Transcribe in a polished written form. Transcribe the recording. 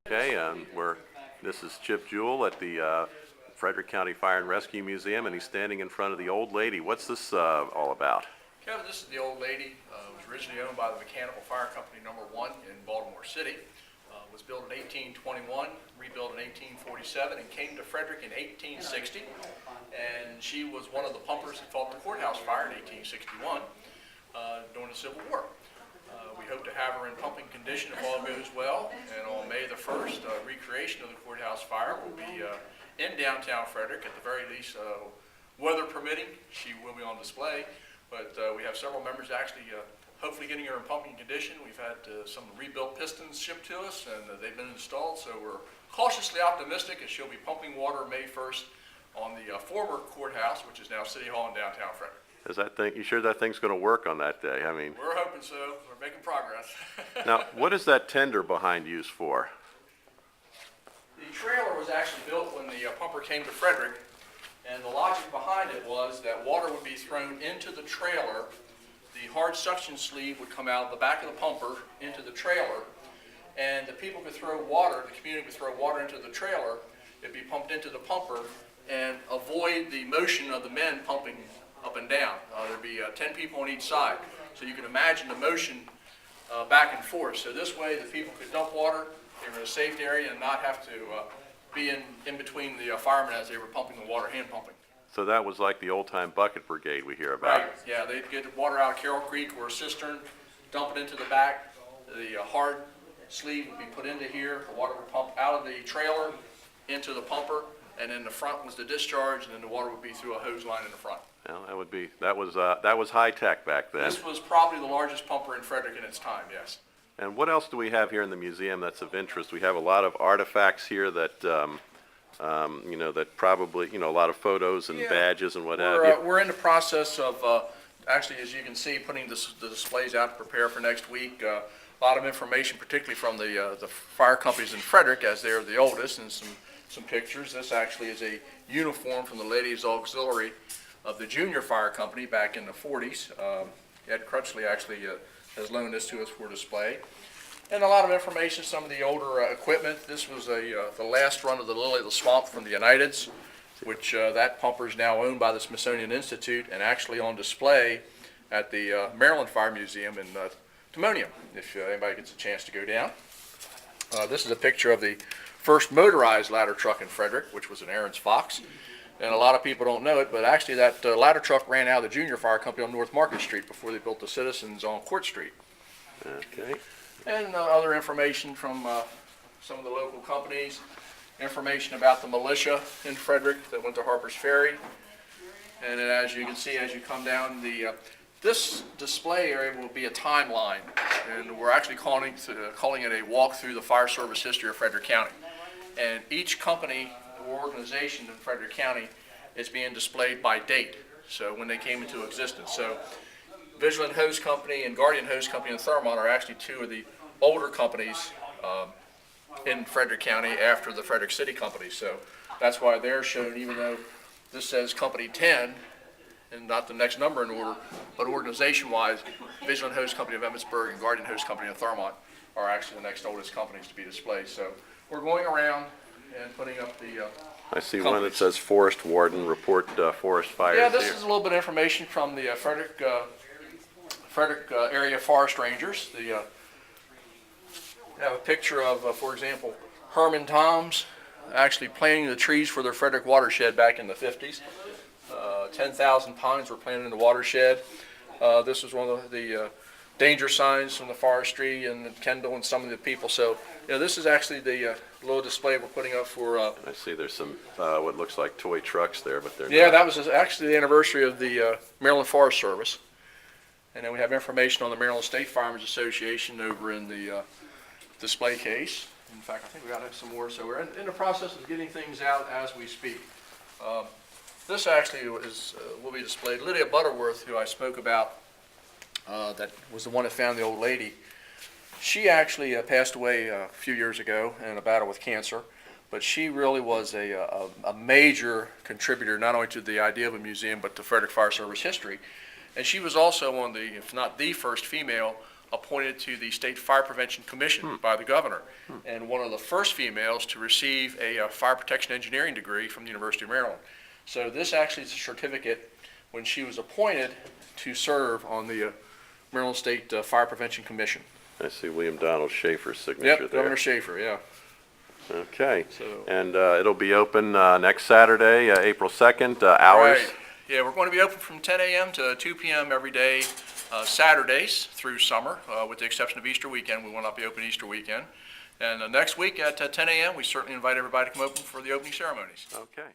Okay, this is Chip Jewell at the Frederick County Fire and Rescue Museum, and he's standing in front of the old lady. What's this all about? Kevin, this is the old lady. It was originally owned by the Mechanical Fire Company #1 in Baltimore City. Was built in 1821, rebuilt in 1847, and came to Frederick in 1860. And she was one of the pumpers that fought the courthouse fire in 1861 during the Civil War. We hope to have her in pumping condition if all goes well. And on May the 1st, recreation of the courthouse fire will be in downtown Frederick. At the very least, weather permitting, she will be on display. But we have several members actually hopefully getting her in pumping condition. We've had some rebuilt pistons shipped to us, and they've been installed. So we're cautiously optimistic that she'll be pumping water May 1st on the former courthouse, which is now City Hall in downtown Frederick. Is that thing? You sure that thing's going to work on that day? I mean, We're hoping so. We're making progress. now what is that tender behind used for? The trailer was actually built when the pumper came to Frederick, and the logic behind it was that water would be thrown into the trailer. The hard suction sleeve would come out of the back of the pumper into the trailer, and the people could throw water, the community would throw water into the trailer. It'd be pumped into the pumper and avoid the motion of the men pumping up and down. There'd be 10 people on each side. So you can imagine the motion back and forth. So this way the people could dump water, they were in a safe area, and not have to be in between the firemen as they were pumping the water, hand pumping. So that was like the old-time bucket brigade we hear about. Right, yeah, they'd get the water out of Carroll Creek or a cistern, dump it into the back. The hard sleeve would be put into here. The water would pump out of the trailer into the pumper, and then the front was the discharge, and then the water would be through a hose line in the front. Well, that was high tech back then. This was probably the largest pumper in Frederick in its time, yes. And what else do we have here in the museum that's of interest? We have a lot of artifacts here that, that probably, a lot of photos and badges and what have you. We're in the process of, actually, as you can see, putting the displays out to prepare for next week. A lot of information, particularly from the fire companies in Frederick, as they're the oldest, and some pictures. This actually is a uniform from the Ladies Auxiliary of the Junior Fire Company back in the 40s. Ed Crutchley actually has loaned this to us for display. And a lot of information, some of the older equipment. This was the last run of the Lily of the Swamp from the Uniteds, which that pumper is now owned by the Smithsonian Institute and actually on display at the Maryland Fire Museum in Timonium, if anybody gets a chance to go down. This is a picture of the first motorized ladder truck in Frederick, which was an Aaron's Fox. And a lot of people don't know it, but actually that ladder truck ran out of the Junior Fire Company on North Market Street before they built the Citizens on Court Street. Okay. And other information from some of the local companies, information about the militia in Frederick that went to Harper's Ferry. And then as you can see, as you come down, this display area will be a timeline, and we're actually calling it a walk through the fire service history of Frederick County. And each company or organization in Frederick County is being displayed by date, so when they came into existence. So Vigilant Hose Company and Guardian Hose Company and Thermont are actually two of the older companies in Frederick County after the Frederick City company. So that's why they're shown, even though this says Company 10 and not the next number in order, but organization-wise, Vigilant Hose Company of Emmitsburg and Guardian Hose Company of Thermont are actually the next oldest companies to be displayed. So we're going around and putting up the I see companies. one that says Forest Warden, report forest fires. Yeah, this here. is a little bit of information from the Frederick area forest rangers. You have a picture of, for example, Herman Toms actually planting the trees for their Frederick watershed back in the 50s. 10,000 pines were planted in the watershed. This was one of the danger signs from the forestry and Kendall and some of the people. So, this is actually the little display we're putting up for. I see there's some what looks like toy trucks there, but they're Yeah, not. that was actually the anniversary of the Maryland Forest Service. And then we have information on the Maryland State Firemen's Association over in the display case. In fact, I think we got some more. So we're in the process of getting things out as we speak. This actually will be displayed. Lydia Butterworth, who I spoke about, that was the one that found the old lady. She actually passed away a few years ago in a battle with cancer, but she really was a major contributor not only to the idea of a museum but to Frederick Fire Service history. And she was also one of the, if not the first female appointed to the State Fire Prevention Commission by the governor, and one of the first females to receive a fire protection engineering degree from the University of Maryland. So this actually is a certificate when she was appointed to serve on the Maryland State Fire Prevention Commission. I see William Donald Schaefer's signature Yep, there. Governor Schaefer, yeah. Okay, So- and it'll be open next Saturday, April 2nd, hours? Right. Yeah, we're going to be open from 10 a.m. to 2 p.m. every day, Saturdays through summer, with the exception of Easter weekend. We will not be open Easter weekend. And next week at 10 a.m., we certainly invite everybody to come open for the opening ceremonies. Okay.